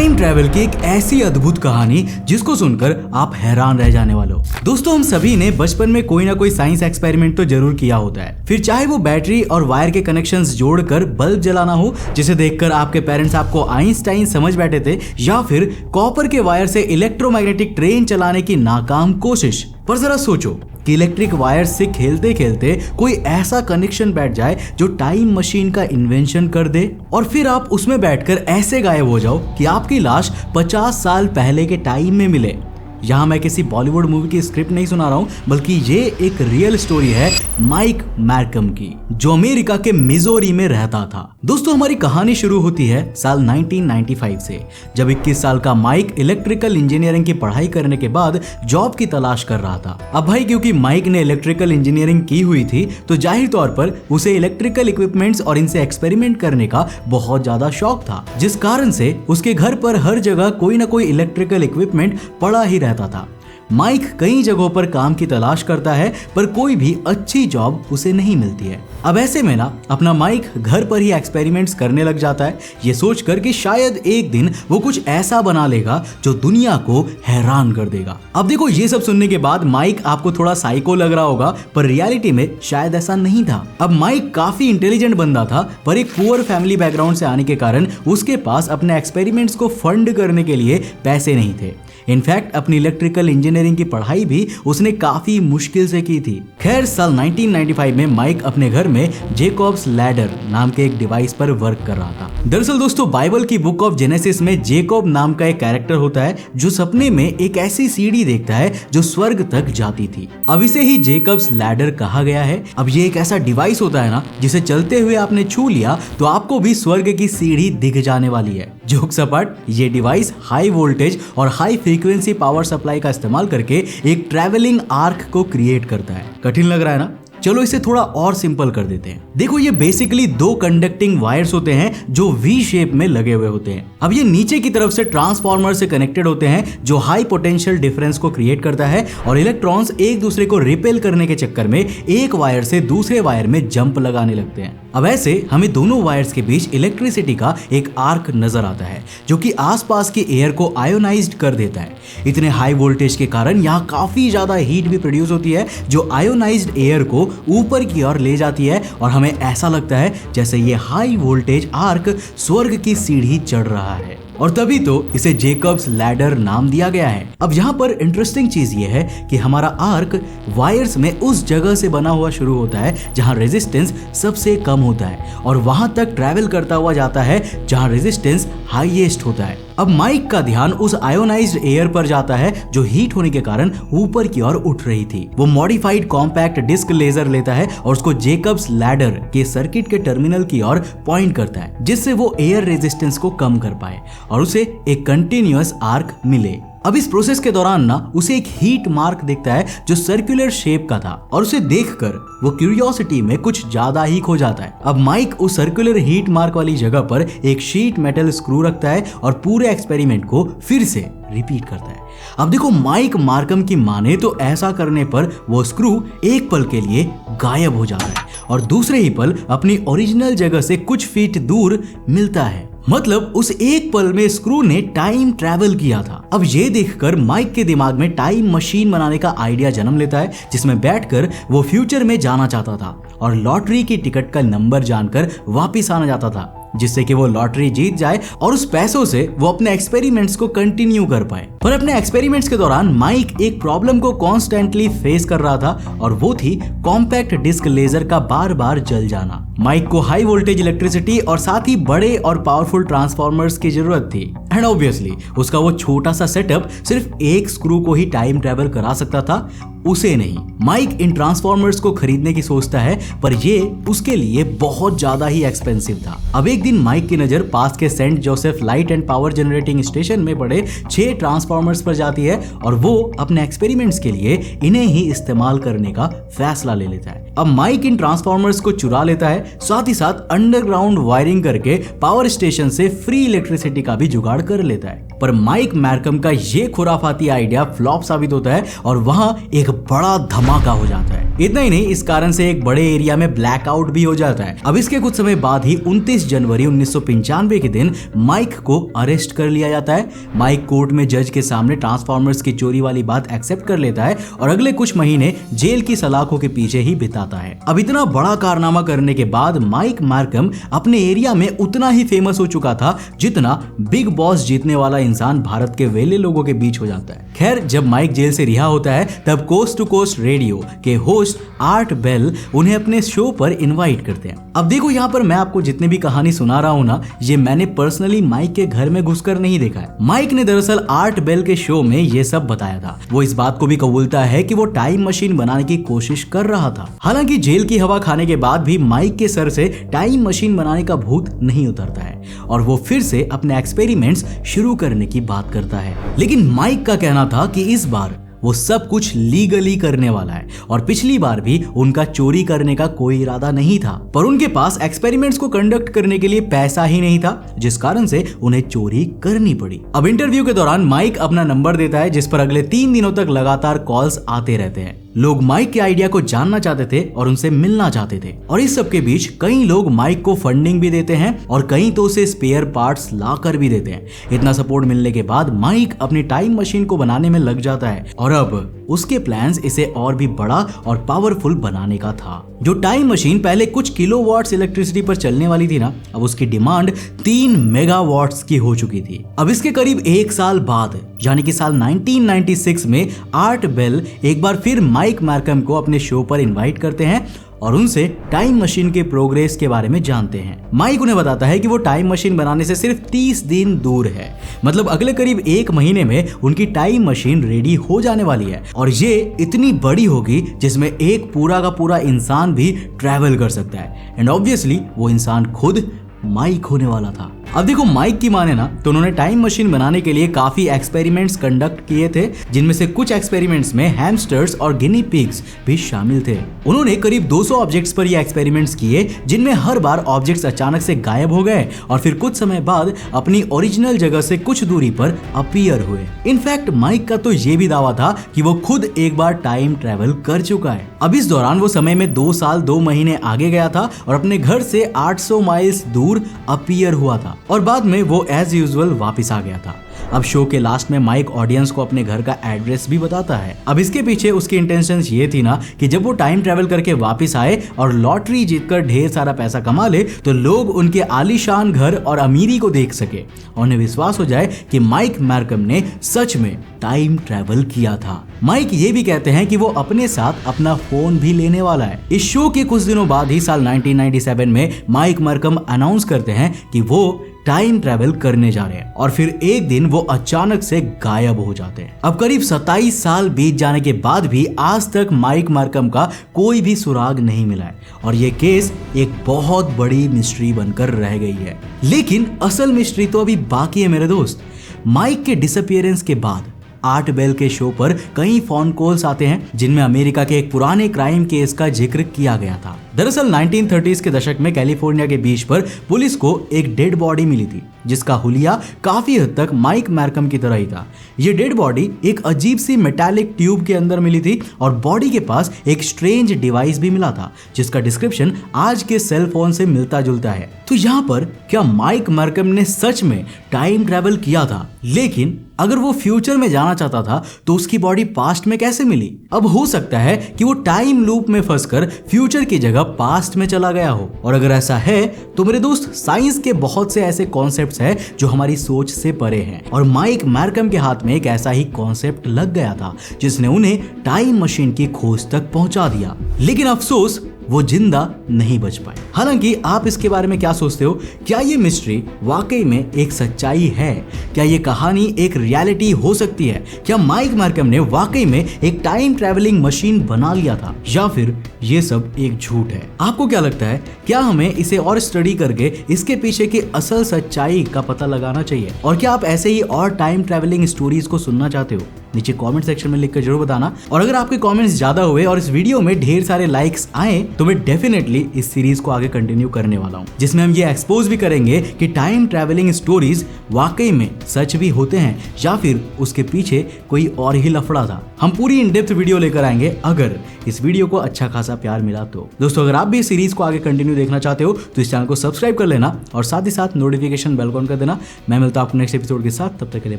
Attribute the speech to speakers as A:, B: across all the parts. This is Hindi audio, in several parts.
A: टाइम ट्रैवल की एक ऐसी अद्भुत कहानी जिसको सुनकर आप हैरान रह जाने वाले हो। दोस्तों, हम सभी ने बचपन में कोई ना कोई साइंस एक्सपेरिमेंट तो जरूर किया होता है। फिर चाहे वो बैटरी और वायर के कनेक्शंस जोड़कर बल्ब जलाना हो, जिसे देखकर आपके पेरेंट्स आपको आइंस्टाइन समझ बैठे थे, या फिर कॉपर के वायर से इलेक्ट्रोमैग्नेटिक ट्रेन चलाने की नाकाम कोशिश। पर जरा सोचो कि इलेक्ट्रिक वायर से खेलते खेलते कोई ऐसा कनेक्शन बैठ जाए जो टाइम मशीन का इन्वेंशन कर दे, और फिर आप उसमें बैठकर ऐसे गायब हो जाओ कि आपकी लाश 50 साल पहले के टाइम में मिले। यहाँ मैं किसी बॉलीवुड मूवी की स्क्रिप्ट नहीं सुना रहा हूँ, बल्कि ये एक रियल स्टोरी है माइक मार्कम की, जो अमेरिका के मिजोरी में रहता था। दोस्तों, हमारी कहानी शुरू होती है साल 1995 से, जब 21 साल का माइक इलेक्ट्रिकल इंजीनियरिंग की पढ़ाई करने के बाद जॉब की तलाश कर रहा था। अब भाई, क्योंकि माइक ने इलेक्ट्रिकल इंजीनियरिंग की हुई थी, तो जाहिर तौर पर उसे इलेक्ट्रिकल इक्विपमेंट्स और इनसे एक्सपेरिमेंट करने का बहुत ज्यादा शौक था, जिस कारण से उसके घर पर हर जगह कोई ना कोई इलेक्ट्रिकल इक्विपमेंट पड़ा ही रहता था। माइक कई जगहों पर काम की तलाश करता है, पर कोई भी अच्छी जॉब उसे नहीं मिलती है। अब ऐसे में ना अपना माइक घर पर ही एक्सपेरिमेंट्स करने लग जाता है, ये सोचकर कि शायद एक दिन वो कुछ ऐसा बना लेगा जो दुनिया को हैरान कर देगा। अब देखो, ये सब सुनने के बाद माइक आपको थोड़ा साइको लग रहा होगा, पर रियलिटी में शायद ऐसा नहीं था। अब माइक काफी इंटेलिजेंट बंदा था, पर एक पुअर फैमिली बैकग्राउंड से आने के कारण उसके पास अपने एक्सपेरिमेंट्स को फंड करने के लिए पैसे नहीं थे। इनफैक्ट अपनी इलेक्ट्रिकल इंजीनियरिंग की पढ़ाई भी उसने काफी मुश्किल से की थी। खैर, साल 1995 में माइक अपने घर में जेकॉब्स लैडर नाम के एक डिवाइस पर वर्क कर रहा था। दरअसल दोस्तों, बाइबल की बुक ऑफ जेनेसिस में जेकॉब नाम का एक कैरेक्टर होता है जो सपने में एक ऐसी सीढ़ी देखता है जो स्वर्ग तक जाती थी। अब इसे ही जेकॉब्स लैडर कहा गया है। अब ये एक ऐसा डिवाइस होता है ना, जिसे चलते हुए आपने छू लिया तो आपको भी स्वर्ग की सीढ़ी दिख जाने वाली है। जोक सपाट, ये डिवाइस हाई वोल्टेज और हाई फ्रीक्वेंसी पावर सप्लाई का इस्तेमाल करके एक ट्रैवलिंग आर्क को क्रिएट करता है। कठिन लग रहा है ना? चलो इसे थोड़ा और सिंपल कर देते हैं। देखो, ये बेसिकली दो कंडक्टिंग वायर्स होते हैं जो वी शेप में लगे हुए होते हैं। अब ये नीचे की तरफ से ट्रांसफार्मर से कनेक्टेड होते हैं जो हाई पोटेंशियल डिफरेंस को क्रिएट करता है, और इलेक्ट्रॉन्स एक दूसरे को रिपेल करने के चक्कर में एक वायर से दूसरे वायर में जंप लगाने लगते हैं। अब ऐसे हमें दोनों वायर्स के बीच इलेक्ट्रिसिटी का एक आर्क नजर आता है जो कि आसपास के एयर को आयोनाइज्ड कर देता है। इतने हाई वोल्टेज के कारण यहाँ काफी ज्यादा हीट भी प्रोड्यूस होती है जो आयोनाइज्ड एयर को ऊपर की ओर ले जाती है, और हमें ऐसा लगता है जैसे ये हाई वोल्टेज आर्क स्वर्ग की सीढ़ी चढ़ रहा है, और तभी तो इसे जेकब्स लैडर नाम दिया गया है। अब यहाँ पर इंटरेस्टिंग चीज ये है कि हमारा आर्क वायर्स में उस जगह से बना हुआ शुरू होता है जहाँ रेजिस्टेंस सबसे कम होता है, और वहां तक ट्रैवल करता हुआ जाता है जहाँ रेजिस्टेंस हाईएस्ट होता है। अब माइक का ध्यान उस आयोनाइज्ड एयर पर जाता है जो हीट होने के कारण ऊपर की ओर उठ रही थी। वो मॉडिफाइड कॉम्पैक्ट डिस्क लेजर लेता है और उसको जेकब्स लैडर के सर्किट के टर्मिनल की ओर पॉइंट करता है, जिससे वो एयर रेजिस्टेंस को कम कर पाए और उसे एक कंटिन्यूअस आर्क मिले। अब इस प्रोसेस के दौरान ना उसे एक हीट मार्क दिखता है जो सर्कुलर शेप का था, और उसे देखकर वो क्यूरियोसिटी में कुछ ज्यादा ही खो जाता है। अब माइक उस सर्कुलर हीट मार्क वाली जगह पर एक शीट मेटल स्क्रू रखता है और पूरे एक्सपेरिमेंट को फिर से रिपीट करता है। अब देखो, माइक मार्कम की माने तो ऐसा करने पर वो स्क्रू एक पल के लिए गायब हो जाता है और दूसरे ही पल अपनी ओरिजिनल जगह से कुछ फीट दूर मिलता है। मतलब उस एक पल में स्क्रू ने टाइम ट्रैवल किया था। अब ये देखकर माइक के दिमाग में टाइम मशीन बनाने का आइडिया जन्म लेता है, जिसमें बैठकर वो फ्यूचर में जाना चाहता था और लॉटरी की टिकट का नंबर जानकर वापिस आना चाहता था, जिससे कि वो लॉटरी जीत जाए और उस पैसों से वो अपने एक्सपेरिमेंट्स को कंटिन्यू कर पाए। पर अपने एक्सपेरिमेंट्स के दौरान माइक एक प्रॉब्लम को कॉन्स्टेंटली फेस कर रहा था, और वो थी कॉम्पैक्ट डिस्क लेजर का बार बार जल जाना। माइक को हाई वोल्टेज इलेक्ट्रिसिटी और साथ ही बड़े और पावरफुल ट्रांसफार्मर्स की जरूरत थी, एंड ऑब्वियसली उसका वो छोटा सा सेटअप सिर्फ एक स्क्रू को ही टाइम ट्रैवल करा सकता था, उसे नहीं। माइक इन ट्रांसफार्मर्स को खरीदने की सोचता है, पर ये उसके लिए बहुत ज्यादा ही एक्सपेंसिव था। अब एक दिन माइक की नजर पास के Saint Joseph light and power generating station में पड़े 6 ट्रांसफार्मर्स पर जाती है, और वो अपने एक्सपेरिमेंट्स के लिए इन्हें ही इस्तेमाल करने का फैसला ले लेता है। अब माइक इन ट्रांसफार्मर्स को चुरा लेता है, साथ ही साथ अंडरग्राउंड वायरिंग करके पावर स्टेशन से फ्री इलेक्ट्रिसिटी का भी जुगाड़ जुगाड़ कर लेता है। पर माइक मैरकम का ये खुराफाती आइडिया फ्लॉप साबित होता है और वहां एक बड़ा धमाका हो जाता है। इतना ही नहीं, इस कारण से एक बड़े एरिया में ब्लैकआउट भी हो जाता है। अब इसके कुछ समय बाद ही 29 जनवरी 1995 के दिन माइक को अरेस्ट कर लिया जाता है। माइक कोर्ट में जज के सामने ट्रांसफॉर्मर्स की चोरी वाली बात एक्सेप्ट कर लेता है और अगले कुछ महीने जेल की सलाखों के पीछे ही बिताता है। अब इतना बड़ा कारनामा करने के बाद माइक मैरकम अपने एरिया में उतना ही फेमस हो चुका था जितना बिग बॉस जीतने वाला इंसान भारत के वेले लोगों के बीच हो जाता है। खैर, जब माइक जेल से रिहा होता है तब कोस्ट टू कोस्ट रेडियो के होस्ट आर्ट बेल उन्हें अपने शो पर इनवाइट करते हैं। अब देखो, यहाँ पर मैं आपको जितने भी कहानी सुना रहा हूँ ना, ये मैंने पर्सनली माइक के घर में घुसकर नहीं देखा है। माइक ने दरअसल आर्ट बेल के शो में ये सब बताया था। वो इस बात को भी कबूलता है कि वो टाइम मशीन बनाने की कोशिश कर रहा था। हालांकि जेल की हवा खाने के बाद भी माइक के सर से टाइम मशीन बनाने का भूत नहीं उतरता है और वो फिर से अपने एक्सपेरिमेंट्स शुरू करने की बात करता है। लेकिन माइक का कहना था कि इस बार वो सब कुछ लीगली करने वाला है और पिछली बार भी उनका चोरी करने का कोई इरादा नहीं था, पर उनके पास एक्सपेरिमेंट्स को कंडक्ट करने के लिए पैसा ही नहीं था, जिस कारण से उन्हें चोरी करनी पड़ी। अब इंटरव्यू के दौरान माइक अपना नंबर देता है, जिस पर अगले 3 दिनों तक लगातार कॉल्स आते रहते हैं। लोग माइक के आइडिया को जानना चाहते थे और उनसे मिलना चाहते थे और इस सब के बीच कई लोग माइक को फंडिंग भी देते हैं और कई तो उसे स्पेयर पार्ट्स ला कर भी देते हैं। इतना सपोर्ट मिलने के बाद माइक अपनी टाइम मशीन को बनाने में लग जाता है और अब उसके प्लान्स इसे और भी बड़ा और पावरफुल बनाने का था। जो टाइम मशीन पहले कुछ किलोवाट्स इलेक्ट्रिसिटी पर चलने वाली थी ना, अब उसकी डिमांड 3 मेगावाट्स की हो चुकी थी। अब इसके करीब 1 साल बाद यानी कि साल 1996 में आर्ट बेल एक बार फिर माइक मैरकम को अपने शो पर इनवाइट करते हैं और उनसे टाइम मशीन के प्रोग्रेस के बारे में जानते हैं। माइक उन्हें बताता है कि वो टाइम मशीन बनाने से सिर्फ 30 दिन दूर है, मतलब अगले करीब 1 महीने में उनकी टाइम मशीन रेडी हो जाने वाली है और ये इतनी बड़ी होगी जिसमें एक पूरा का पूरा इंसान भी ट्रैवल कर सकता है। एंड ऑब्वियसली वो इंसान खुद माइक होने वाला था। अब देखो, माइक की माने ना तो उन्होंने टाइम मशीन बनाने के लिए काफी एक्सपेरिमेंट्स कंडक्ट किए थे, जिनमें से कुछ एक्सपेरिमेंट्स में हैमस्टर्स और गिनी पिग्स भी शामिल थे। उन्होंने करीब 200 ऑब्जेक्ट्स पर ये एक्सपेरिमेंट्स किए, जिनमें हर बार ऑब्जेक्ट्स अचानक से गायब हो गए और फिर कुछ समय बाद अपनी ओरिजिनल जगह से कुछ दूरी पर अपीयर हुए। इनफैक्ट माइक का तो ये भी दावा था कि वो खुद एक बार टाइम ट्रेवल कर चुका है। अब इस दौरान वो समय में 2 साल 2 महीने आगे गया था और अपने घर से 800 माइल्स दूर अपीयर हुआ था और बाद में वो एज यूजुअल वापस आ गया था। अब शो के लास्ट में माइक ऑडियंस को अपने घर का एड्रेस भी बताता है। अब इसके पीछे उसकी इंटेंशंस ये थी ना कि जब वो टाइम ट्रेवल करके वापस आए और लॉटरी जीतकर ढेर सारा पैसा कमा ले तो लोग उनके आलीशान घर और अमीरी को देख सके और उन्हें विश्वास हो जाए कि माइक मैरकम ने सच में टाइम ट्रेवल किया था। माइक ये भी कहते हैं कि वो अपने साथ अपना फोन भी लेने वाला है। इस शो के कुछ दिनों बाद ही साल 1997 में माइक मैरकम अनाउंस करते हैं कि वो टाइम ट्रेवल करने जा रहे हैं और फिर एक दिन वो अचानक से गायब हो जाते हैं। अब करीब 27 साल बीत जाने के बाद भी आज तक माइक मैरकम का कोई भी सुराग नहीं मिला है और ये केस एक बहुत बड़ी मिस्ट्री बनकर रह गई है। लेकिन असल मिस्ट्री तो अभी बाकी है मेरे दोस्त। माइक के डिसअपीयरेंस के बाद आर्ट बेल के शो पर कई फोन कॉल्स आते हैं जिनमें अमेरिका के एक पुराने क्राइम केस का जिक्र किया गया था। दरअसल 1930s के दशक में कैलिफोर्निया के बीच पर पुलिस को एक डेड बॉडी मिली थी जिसका हुलिया काफी हद तक माइक मैरकम की तरह ही था। ये डेड बॉडी एक अजीब सी मेटालिक ट्यूब के अंदर मिली थी और बॉडी के पास एक स्ट्रेंज डिवाइस भी मिला था जिसका डिस्क्रिप्शन आज के सेल फोन से मिलता जुलता है। तो यहाँ पर क्या माइक मैरकम ने सच में टाइम ट्रैवल किया था? लेकिन अगर वो फ्यूचर में जाना चाहता था तो उसकी बॉडी पास्ट में कैसे मिली? अब हो सकता है कि वो टाइम लूप में फंसकर फ्यूचर की जगह पास्ट में चला गया हो और अगर ऐसा है तो मेरे दोस्त साइंस के बहुत से ऐसे कॉन्सेप्ट्स हैं जो हमारी सोच से परे हैं और माइक मैरकम के हाथ में एक ऐसा ही कॉन्सेप्ट लग गया था जिसने उन्हें टाइम मशीन की खोज तक पहुंचा दिया। लेकिन अफसोस वो जिंदा नहीं बच पाए। हालांकि आप इसके बारे में क्या सोचते हो? क्या ये मिस्ट्री वाकई में एक सच्चाई है? क्या ये कहानी एक रियलिटी हो सकती है? क्या माइक मैरकम ने वाकई में एक टाइम ट्रैवलिंग मशीन बना लिया था या फिर ये सब एक झूठ है? आपको क्या लगता है? क्या हमें इसे और स्टडी करके इसके पीछे की असल सच्चाई का पता लगाना चाहिए? और क्या आप ऐसे ही और टाइम ट्रैवलिंग स्टोरीज को सुनना चाहते हो? नीचे कमेंट सेक्शन में लिखकर जरूर बताना। और अगर आपके कमेंट्स ज्यादा हुए और इस वीडियो में ढेर सारे लाइक्स आए तो मैं डेफिनेटली इस सीरीज को आगे कंटिन्यू करने वाला हूँ, जिसमें हम ये एक्सपोज भी करेंगे कि टाइम ट्रैवलिंग स्टोरीज वाकई में सच भी होते हैं या फिर उसके पीछे कोई और ही लफड़ा था। हम पूरी इन डेप्थ वीडियो लेकर आएंगे अगर इस वीडियो को अच्छा खासा प्यार मिला तो। दोस्तों अगर आप भी इस सीरीज को आगे कंटिन्यू देखना चाहते हो तो इस चैनल को सब्सक्राइब कर लेना और साथ ही साथ नोटिफिकेशन बेल ऑन कर देना। मैं मिलता हूं आपको नेक्स्ट एपिसोड के साथ, तब तक के लिए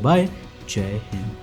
A: बाय, जय हिंद।